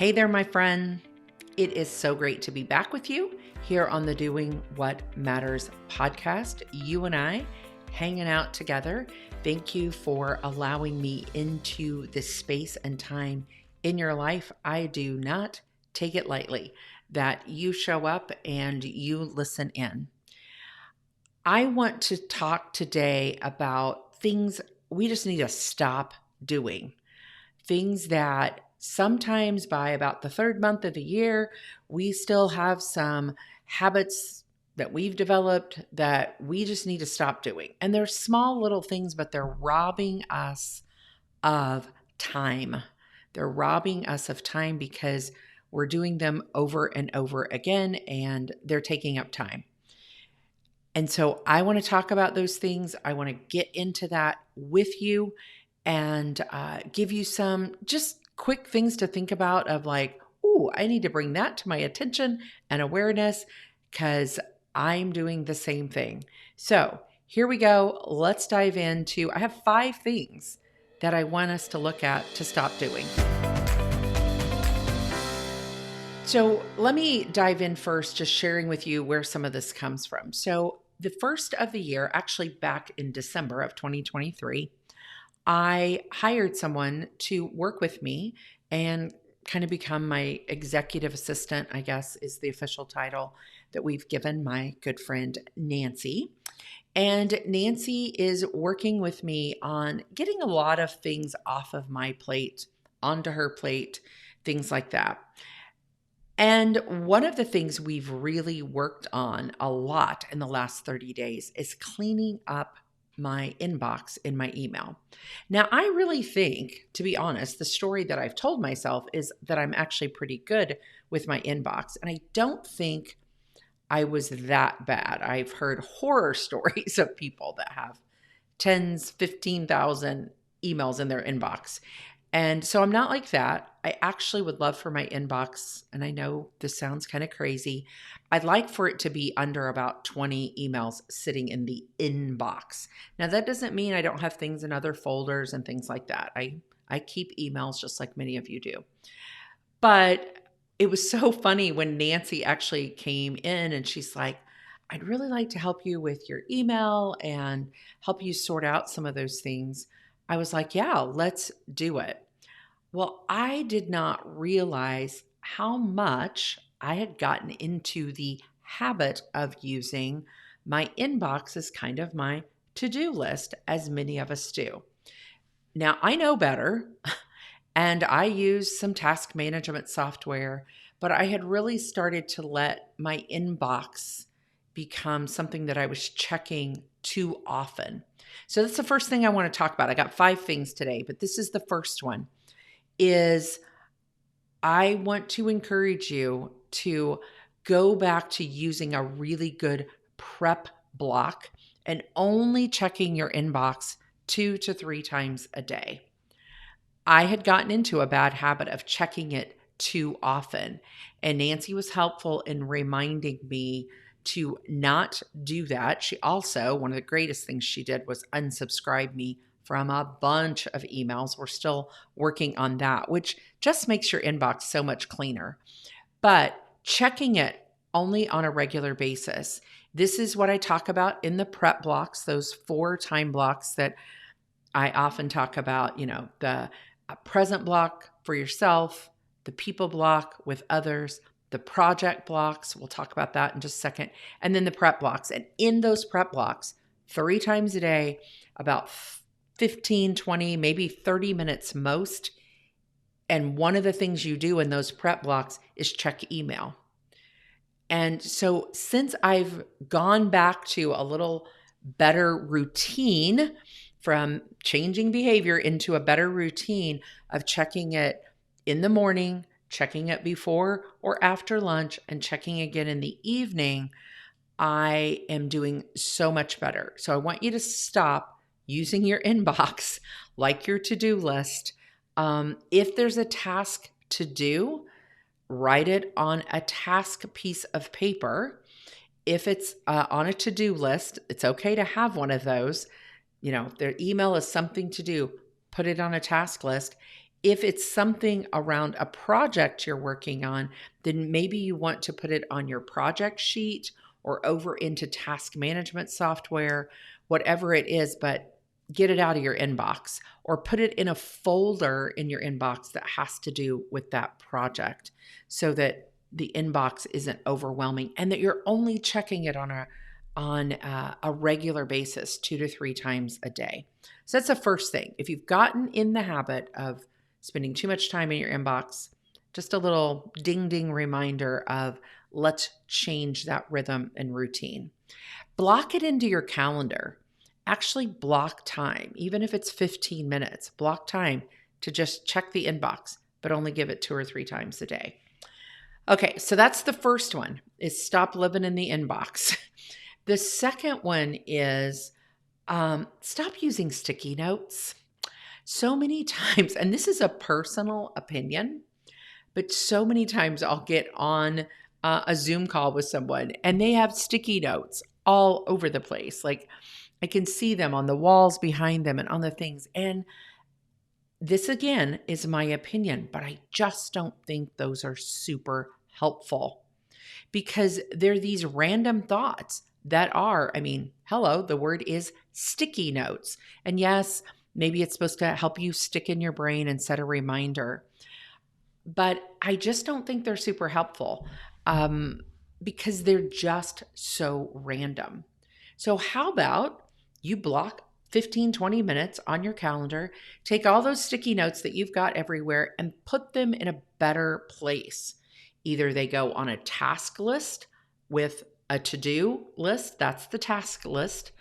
Hey there, my friend. It is so great to be back with you here on the Doing What Matters podcast. You and I hanging out together. Thank you for allowing me into this space and time in your life. I do not take it lightly that you show up and you listen in. I want to talk today about things we just need to stop doing. Things that sometimes by about the third month of the year, we still have some habits that we've developed that we just need to stop doing. And they're small little things, but they're robbing us of time. They're robbing us of time because we're doing them over and over again, and they're taking up time. And so I want to talk about those things. I want to get into that with you and give you some just quick things to think about of like, ooh, I need to bring that to my attention and awareness because I'm doing the same thing. So here we go. Let's dive into, I have 5 things that I want us to look at to stop doing. So let me dive in first, just sharing with you where some of this comes from. So the first of the year, actually back in December of 2023, I hired someone to work with me and kind of become my executive assistant, I guess is the official title that we've given my good friend Nancy. And Nancy is working with me on getting a lot of things off of my plate, onto her plate, things like that. And one of the things we've really worked on a lot in the last 30 days is cleaning up my inbox in my email. Now, I really think, to be honest, the story that I've told myself is that I'm actually pretty good with my inbox. And I don't think I was that bad. I've heard horror stories of people that have 15,000 emails in their inbox. And so I'm not like that. I actually would love for my inbox, and I know this sounds kind of crazy, I'd like for it to be under about 20 emails sitting in the inbox. Now, that doesn't mean I don't have things in other folders and things like that. I keep emails just like many of you do. But it was so funny when Nancy actually came in and she's like, I'd really like to help you with your email and help you sort out some of those things. I was like, yeah, let's do it. Well, I did not realize how much I had gotten into the habit of using my inbox as kind of my to-do list, as many of us do. Now, I know better, and I use some task management software, but I had really started to let my inbox become something that I was checking too often. So that's the first thing I want to talk about. I got 5 things today, but this is the first one. Is I want to encourage you to go back to using a really good prep block and only checking your inbox 2 to 3 times a day. I had gotten into a bad habit of checking it too often, and Nancy was helpful in reminding me to not do that. She also, one of the greatest things she did was unsubscribe me from a bunch of emails. We're still working on that, which just makes your inbox so much cleaner. But checking it only on a regular basis. This is what I talk about in the prep blocks, those 4 time blocks that I often talk about, the present block for yourself, the people block with others, the project blocks. We'll talk about that in just a second. And then the prep blocks. And in those prep blocks, 3 times a day, about 15, 20, maybe 30 minutes most. And one of the things you do in those prep blocks is check email. And so since I've gone back to a little better routine from changing behavior into a better routine of checking it in the morning, checking it before or after lunch, and checking again in the evening, I am doing so much better. So I want you to stop using your inbox like your to-do list. If there's a task to do, write it on a task piece of paper. If it's on a to-do list, it's okay to have one of those. Their email is something to do. Put it on a task list. If it's something around a project you're working on, then maybe you want to put it on your project sheet or over into task management software, whatever it is, but get it out of your inbox or put it in a folder in your inbox that has to do with that project so that the inbox isn't overwhelming and that you're only checking it on a regular basis 2 to 3 times a day. So that's the first thing. If you've gotten in the habit of spending too much time in your inbox, just a little ding ding reminder of let's change that rhythm and routine. Block it into your calendar. Actually block time, even if it's 15 minutes, block time to just check the inbox, but only give it 2 or 3 times a day. Okay, so that's the first one, is stop living in the inbox. The second one is stop using sticky notes. So many times, and this is a personal opinion, but so many times I'll get on a Zoom call with someone and they have sticky notes all over the place. Like I can see them on the walls behind them and on the things. And this again is my opinion, but I just don't think those are super helpful because they're these random thoughts that are, hello, the word is sticky notes. And yes, maybe it's supposed to help you stick in your brain and set a reminder. But I just don't think they're super helpful because they're just so random. So how about you block 15, 20 minutes on your calendar, take all those sticky notes that you've got everywhere and put them in a better place. Either they go on a task list with a to-do list, that's the task list,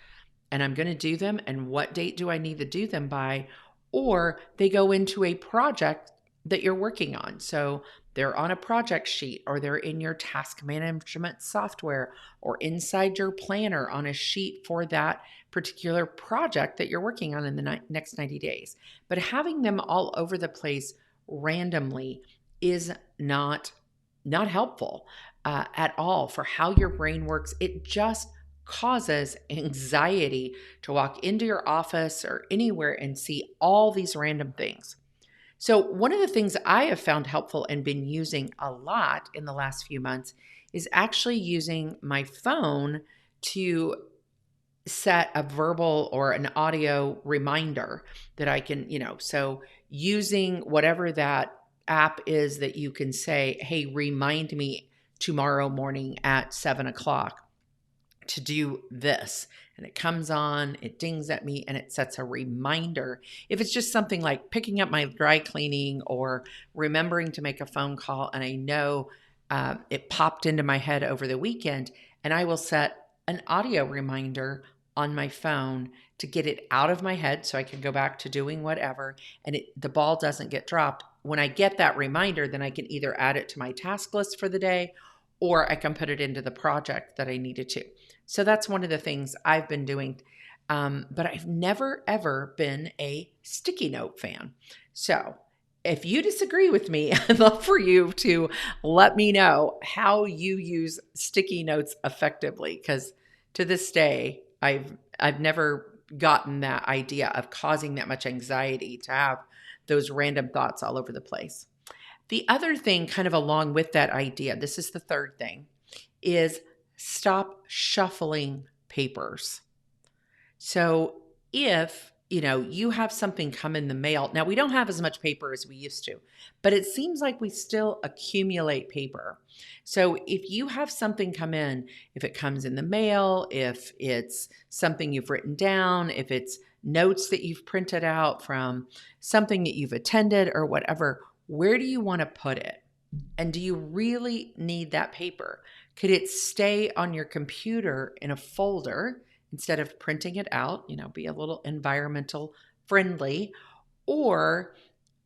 and I'm going to do them, and what date do I need to do them by? Or they go into a project that you're working on. So they're on a project sheet, or they're in your task management software, or inside your planner on a sheet for that particular project that you're working on in the next 90 days. But having them all over the place randomly is not helpful at all for how your brain works. It just causes anxiety to walk into your office or anywhere and see all these random things. So one of the things I have found helpful and been using a lot in the last few months is actually using my phone to set a verbal or an audio reminder that I can, so using whatever that app is that you can say, hey, remind me tomorrow morning at 7:00 to do this. And it comes on, it dings at me, and it sets a reminder. If it's just something like picking up my dry cleaning or remembering to make a phone call, and I know it popped into my head over the weekend, and I will set an audio reminder on my phone to get it out of my head so I can go back to doing whatever, and the ball doesn't get dropped. When I get that reminder, then I can either add it to my task list for the day, or I can put it into the project that I needed to. So that's one of the things I've been doing. But I've never, ever been a sticky note fan. So if you disagree with me, I'd love for you to let me know how you use sticky notes effectively. Because to this day, I've never gotten that idea of causing that much anxiety to have those random thoughts all over the place. The other thing, kind of along with that idea, this is the third thing, is stop shuffling papers. So if, you have something come in the mail, now we don't have as much paper as we used to, but it seems like we still accumulate paper. So if you have something come in, if it comes in the mail, if it's something you've written down, if it's notes that you've printed out from something that you've attended or whatever, where do you want to put it? And do you really need that paper? Could it stay on your computer in a folder instead of printing it out, be a little environmental friendly? Or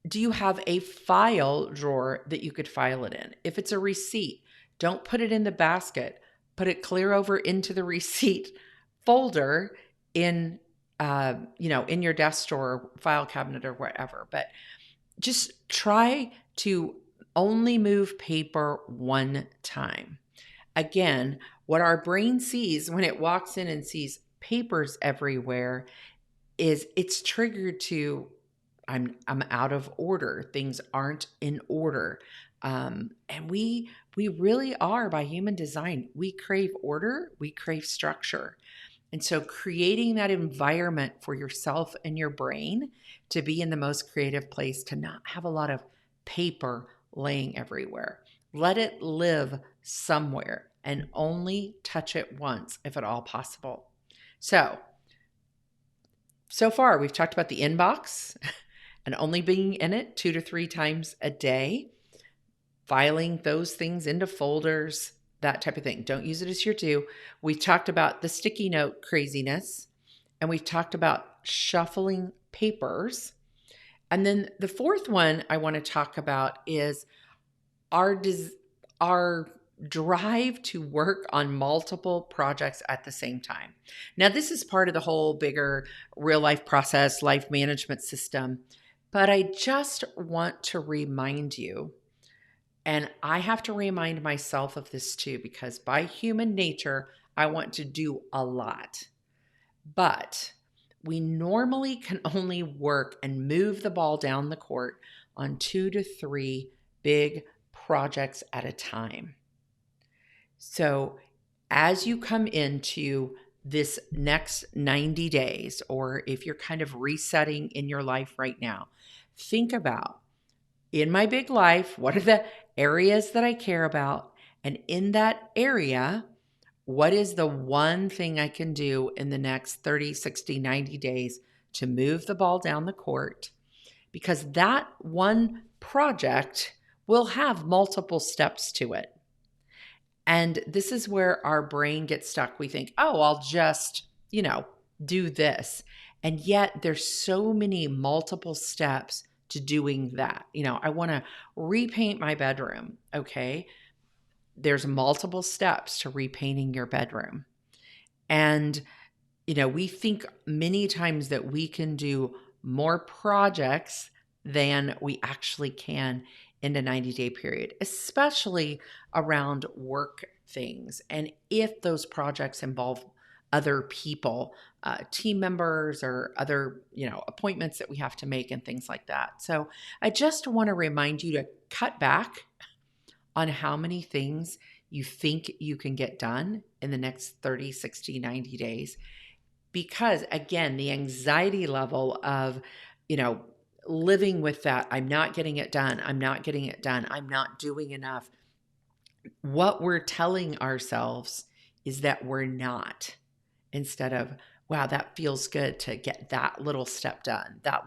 do you have a file drawer that you could file it in? If it's a receipt, don't put it in the basket. Put it clear over into the receipt folder in your desk drawer, file cabinet, or whatever. But just try to only move paper one time. Again, what our brain sees when it walks in and sees papers everywhere is it's triggered to I'm out of order. Things aren't in order. And we really are, by human design. We crave order, we crave structure. And so creating that environment for yourself and your brain to be in the most creative place, to not have a lot of paper laying everywhere. Let it live somewhere and only touch it once if at all possible. So far we've talked about the inbox and only being in it 2 to 3 times a day, filing those things into folders, that type of thing. Don't use it as your do. We talked about the sticky note craziness, and we've talked about shuffling papers. And then the fourth one I want to talk about is our drive to work on multiple projects at the same time. Now, this is part of the whole bigger real life process, life management system, but I just want to remind you, and I have to remind myself of this too, because by human nature, I want to do a lot. But we normally can only work and move the ball down the court on 2 to 3 big projects at a time. So as you come into this next 90 days, or if you're kind of resetting in your life right now, think about, in my big life, what are the areas that I care about? And in that area, what is the one thing I can do in the next 30, 60, 90 days to move the ball down the court? Because that one project will have multiple steps to it. And this is where our brain gets stuck. We think, oh, I'll just, do this. And yet there's so many multiple steps to doing that. I want to repaint my bedroom. Okay. There's multiple steps to repainting your bedroom. And, we think many times that we can do more projects than we actually can in a 90-day period, especially around work things. And if those projects involve other people, team members, or other, appointments that we have to make and things like that. So I just want to remind you to cut back on how many things you think you can get done in the next 30, 60, 90 days. Because again, the anxiety level of, living with that, I'm not getting it done, I'm not getting it done, I'm not doing enough. What we're telling ourselves is that we're not, instead of, wow, that feels good to get that little step done, that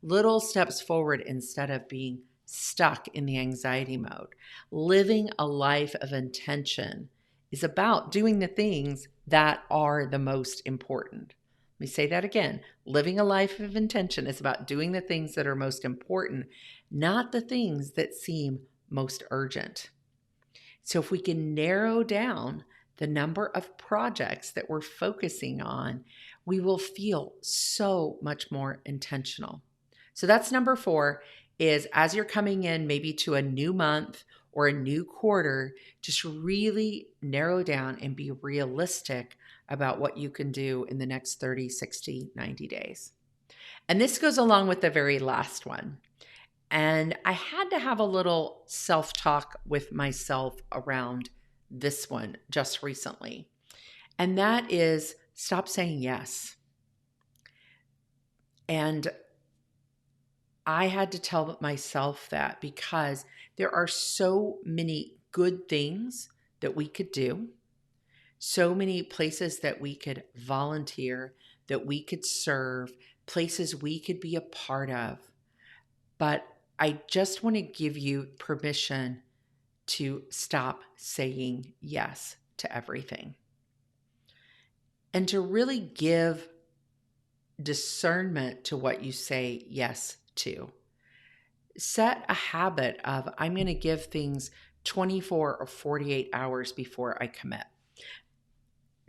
little steps forward, instead of being stuck in the anxiety mode. Living a life of intention is about doing the things that are the most important. Let me say that again. Living a life of intention is about doing the things that are most important, not the things that seem most urgent. So if we can narrow down the number of projects that we're focusing on, we will feel so much more intentional. So that's number 4, is as you're coming in maybe to a new month or a new quarter, just really narrow down and be realistic about what you can do in the next 30, 60, 90 days. And this goes along with the very last one. And I had to have a little self-talk with myself around this one just recently. And that is, stop saying yes. And I had to tell myself that, because there are so many good things that we could do, so many places that we could volunteer, that we could serve, places we could be a part of. But I just want to give you permission to stop saying yes to everything, and to really give discernment to what you say yes to. Set a habit of, I'm going to give things 24 or 48 hours before I commit.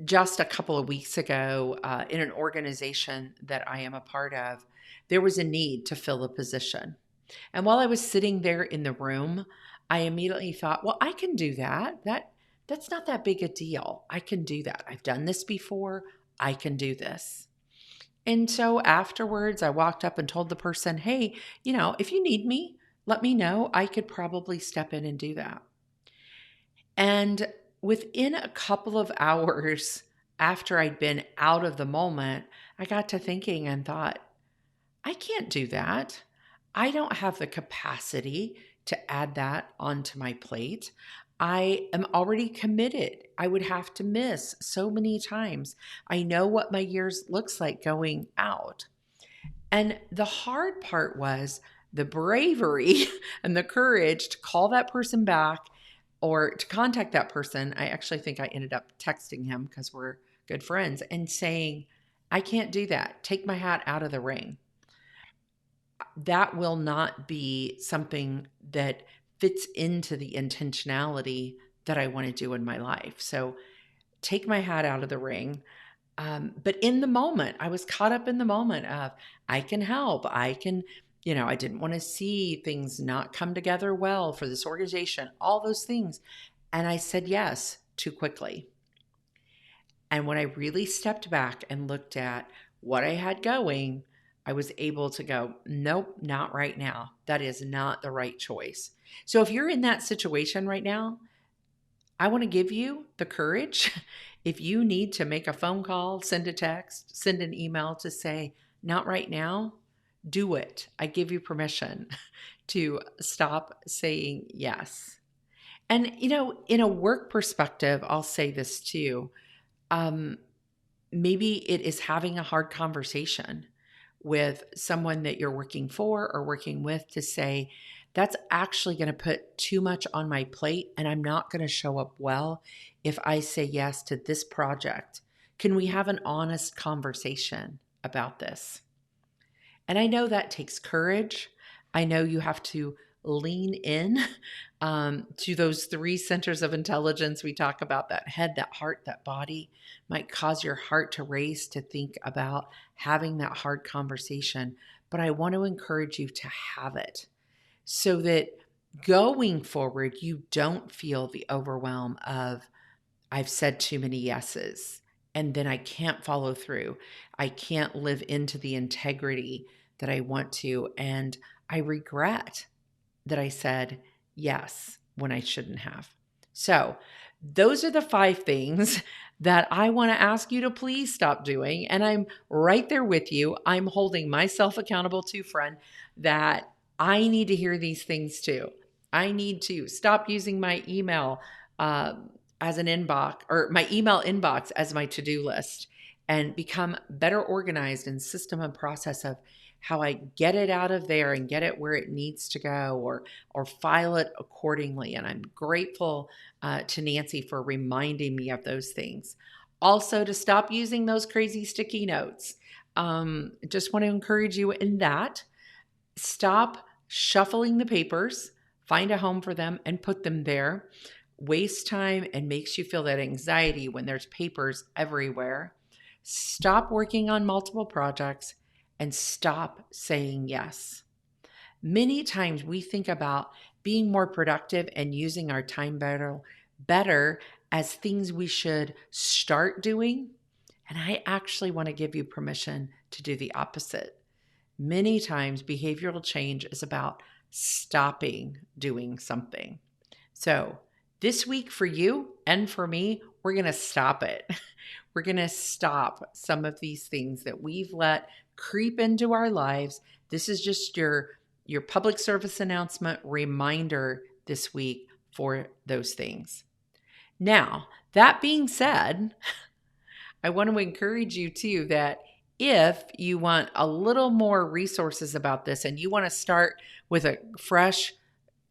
Just a couple of weeks ago, in an organization that I am a part of, there was a need to fill a position. And while I was sitting there in the room, I immediately thought, well, I can do that. That's not that big a deal. I can do that. I've done this before. I can do this. And so afterwards, I walked up and told the person, hey, if you need me, let me know. I could probably step in and do that. And within a couple of hours after I'd been out of the moment, I got to thinking and thought, I can't do that. I don't have the capacity to add that onto my plate. I am already committed. I would have to miss so many times. I know what my years looks like going out. And the hard part was the bravery and the courage to call that person back or to contact that person. I actually think I ended up texting him because we're good friends and saying, I can't do that. Take my hat out of the ring. That will not be something that fits into the intentionality that I want to do in my life. So take my hat out of the ring. But in the moment, I was caught up in the moment of, I can help. I can, I didn't want to see things not come together well for this organization, all those things. And I said yes too quickly. And when I really stepped back and looked at what I had going, I was able to go, nope, not right now. That is not the right choice. So if you're in that situation right now, I want to give you the courage. If you need to make a phone call, send a text, send an email to say, not right now, do it. I give you permission to stop saying yes. And, in a work perspective, I'll say this too. Maybe it is having a hard conversation with someone that you're working for or working with to say, that's actually going to put too much on my plate and I'm not going to show up well if I say yes to this project. Can we have an honest conversation about this? And I know that takes courage. I know you have to lean in to those three centers of intelligence we talk about, that head, that heart, that body. Might cause your heart to race to think about having that hard conversation. But I want to encourage you to have it so that going forward, you don't feel the overwhelm of, I've said too many yeses and then I can't follow through. I can't live into the integrity that I want to. And I regret that I said yes when I shouldn't have. So those are the 5 things that I want to ask you to please stop doing. And I'm right there with you. I'm holding myself accountable to, friend, that I need to hear these things too. I need to stop using my email as an inbox, or my email inbox as my to-do list, and become better organized in system and process of how I get it out of there and get it where it needs to go, or file it accordingly. And I'm grateful to Nancy for reminding me of those things. Also, to stop using those crazy sticky notes. Just want to encourage you in that. Stop shuffling the papers, find a home for them and put them there. Waste time and makes you feel that anxiety when there's papers everywhere. Stop working on multiple projects and stop saying yes. Many times we think about being more productive and using our time better as things we should start doing. And I actually want to give you permission to do the opposite. Many times behavioral change is about stopping doing something. So this week for you and for me, we're going to stop it. We're going to stop some of these things that we've let creep into our lives. This is just your public service announcement reminder this week for those things. Now, that being said, I want to encourage you too that if you want a little more resources about this and you want to start with a fresh,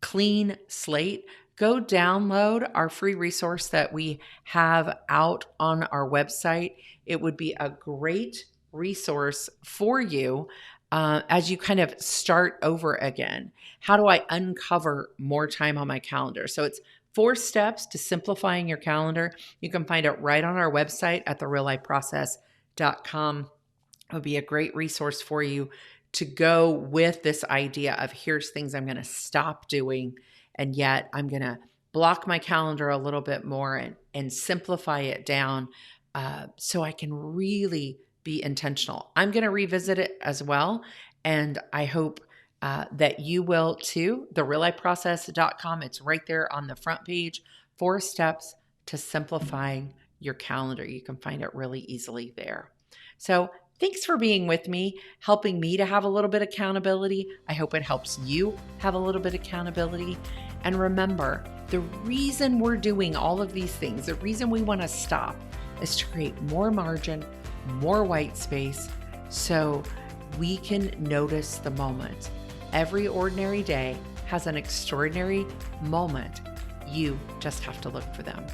clean slate, go download our free resource that we have out on our website. It would be a great resource for you as you kind of start over again. How do I uncover more time on my calendar? So it's 4 steps to simplifying your calendar. You can find it right on our website at thereallifeprocess.com. It would be a great resource for you to go with this idea of here's things I'm going to stop doing, and yet I'm going to block my calendar a little bit more and simplify it down so I can really be intentional. I'm going to revisit it as well. And I hope that you will too. TheRealLifeProcess.com. It's right there on the front page. 4 steps to simplifying your calendar. You can find it really easily there. So thanks for being with me, helping me to have a little bit of accountability. I hope it helps you have a little bit of accountability. And remember, the reason we're doing all of these things, the reason we want to stop is to create more margin, more white space, so we can notice the moment. Every ordinary day has an extraordinary moment. You just have to look for them.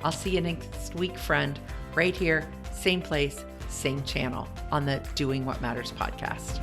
I'll see you next week, friend, right here, same place, same channel on the Doing What Matters podcast.